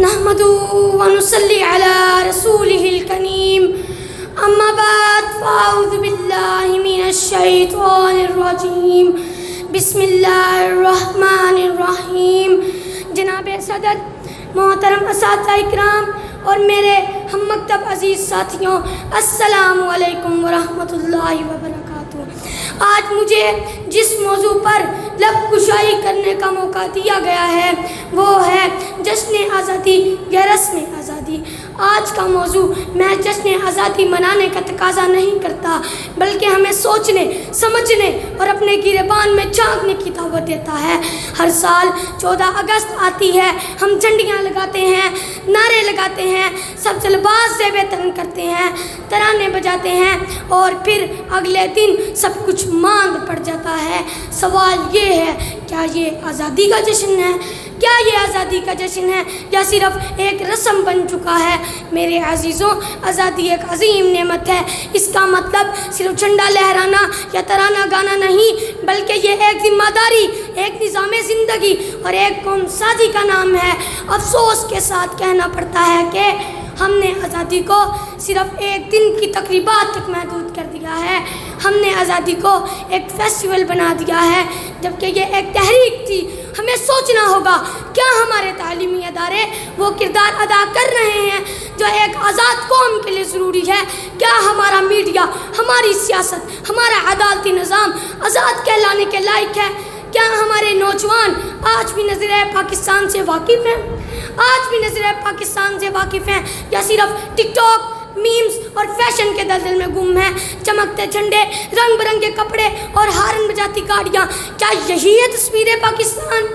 نحمده ونصلي على رسوله الكريم اما بعد فاعوذ باللہ من الشیطان الرجیم بسم اللہ الرحمن الرحیم۔ جناب صدر، محترم اساتذہ اکرام اور میرے ہم مکتب عزیز ساتھیوں، السلام علیکم ورحمۃ اللہ وبرکاتہ۔ آج مجھے جس موضوع پر لب کشائی کرنے کا موقع دیا گیا ہے وہ ہے جشن آزادی یا رسم آزادی۔ آج کا موضوع میں جشن آزادی منانے کا تقاضا نہیں کرتا، بلکہ ہمیں سوچنے، سمجھنے اور اپنے گریبان میں جھانکنے کی دعوت دیتا ہے۔ ہر سال 14 اگست آتی ہے، ہم جھنڈیاں لگاتے ہیں، نعرے لگاتے ہیں، سب لباس زیب تن کرتے ہیں، ترانے بجاتے ہیں اور پھر اگلے دن سب کچھ ماند پڑ جاتا ہے۔ سوال یہ ہے، کیا یہ آزادی کا جشن ہے؟ کیا یہ آزادی کا جشن ہے یا صرف ایک رسم بن چکا ہے؟ میرے عزیزوں، آزادی ایک عظیم نعمت ہے۔ اس کا مطلب صرف جھنڈا لہرانا یا ترانہ گانا نہیں، بلکہ یہ ایک ذمہ داری، ایک نظام زندگی اور ایک قوم سازی کا نام ہے۔ افسوس کے ساتھ کہنا پڑتا ہے کہ ہم نے آزادی کو صرف ایک دن کی تقریبات تک محدود کر دیا ہے۔ ہم نے آزادی کو ایک فیسٹیول بنا دیا ہے، جبکہ یہ ایک تحریک تھی۔ ہمیں سوچنا ہوگا، کیا ہمارے تعلیمی ادارے وہ کردار ادا کر رہے ہیں جو ایک آزاد قوم کے لیے ضروری ہے؟ کیا ہمارا میڈیا، ہماری سیاست، ہمارا عدالتی نظام آزاد کہلانے کے لائق ہے؟ کیا ہمارے نوجوان آج بھی نظر پاکستان سے واقف ہیں؟ آج بھی نظر پاکستان سے واقف ہیں یا صرف ٹک ٹاک، میمز اور فیشن کے دلدل میں گم ہیں؟ چمکتے جھنڈے، رنگ برنگے کپڑے اور ہارن بجاتی گاڑیاں، کیا یہی ہے تصویر پاکستان؟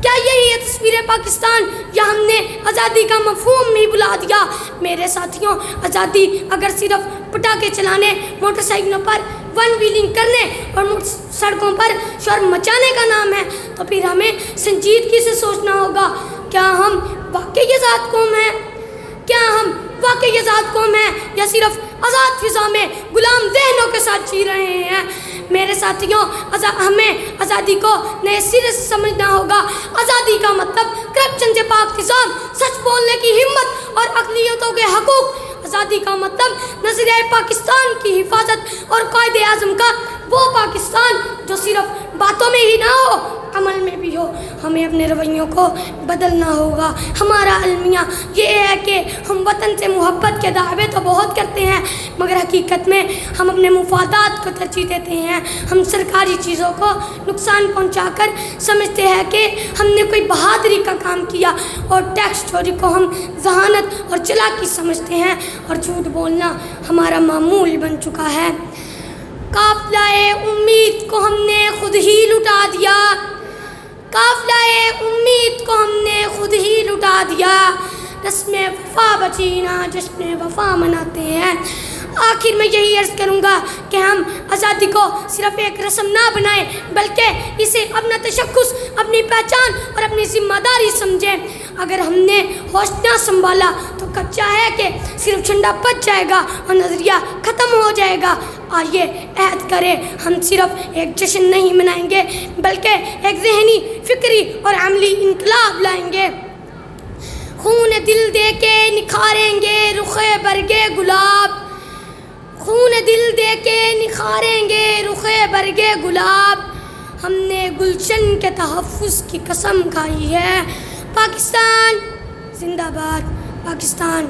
کیا یہی ہے تصویر پاکستان یا ہم نے آزادی کا مفہوم بھی بلا دیا؟ میرے ساتھیوں، آزادی اگر صرف پٹاخے چلانے، موٹر سائیکلوں پر ون ویلنگ کرنے اور سڑکوں پر شور مچانے کا نام ہے تو پھر ہمیں سنجیدگی سے سوچنا ہوگا، کیا ہم واقعی آزاد قوم ہیں؟ کیا ہم واقعی آزاد قوم ہیں یا صرف آزاد فضا میں غلام ذہنوں کے ساتھ جی رہے ہیں؟ میرے ساتھیوں، ہمیں آزادی کو نئے سرے سے سمجھنا ہوگا۔ آزادی کا مطلب کرپشن سے پاک نظام، سچ بولنے کی ہمت اور اقلیتوں کے حقوق۔ آزادی کا مطلب نظریہ پاکستان کی حفاظت اور قائد اعظم کا وہ پاکستان جو صرف باتوں میں ہی نہ ہو، عمل میں بھی ہو۔ ہمیں اپنے رویوں کو بدلنا ہوگا۔ ہمارا المیہ یہ ہے کہ ہم وطن سے محبت کے دعوے تو بہت کرتے ہیں، مگر حقیقت میں ہم اپنے مفادات کو ترجیح دیتے ہیں۔ ہم سرکاری چیزوں کو نقصان پہنچا کر سمجھتے ہیں کہ ہم نے کوئی بہادری کا کام کیا، اور ٹیکس چوری کو ہم ذہانت اور چالاکی سمجھتے ہیں، اور جھوٹ بولنا ہمارا معمول بن چکا ہے۔ قافلہ امید کو ہم نے خود ہی لٹا دیا، قافلہ امید کو ہم نے خود ہی لٹا دیا۔ رسم وفا بچی نہ، جشن وفا مناتے ہیں۔ آخر میں یہی عرض کروں گا کہ ہم آزادی کو صرف ایک رسم نہ بنائیں، بلکہ اسے اپنا تشخص، اپنی پہچان اور اپنی ذمہ داری سمجھیں۔ اگر ہم نے ہوش نہ سنبھالا تو کچا ہے کہ صرف جھنڈا بچ جائے گا اور نظریہ ختم ہو جائے گا۔ آئیے عہد کریں، ہم صرف ایک جشن نہیں منائیں گے، بلکہ ایک ذہنی، فکری اور عملی انقلاب لائیں گے۔ خون دل دے کے نکھاریں گے رخ برگے گلاب، خون دل دے کے نکھاریں گے رخ برگے گلاب۔ ہم نے گلشن کے تحفظ کی قسم کھائی ہے۔ پاکستان زندہ باد، پاکستان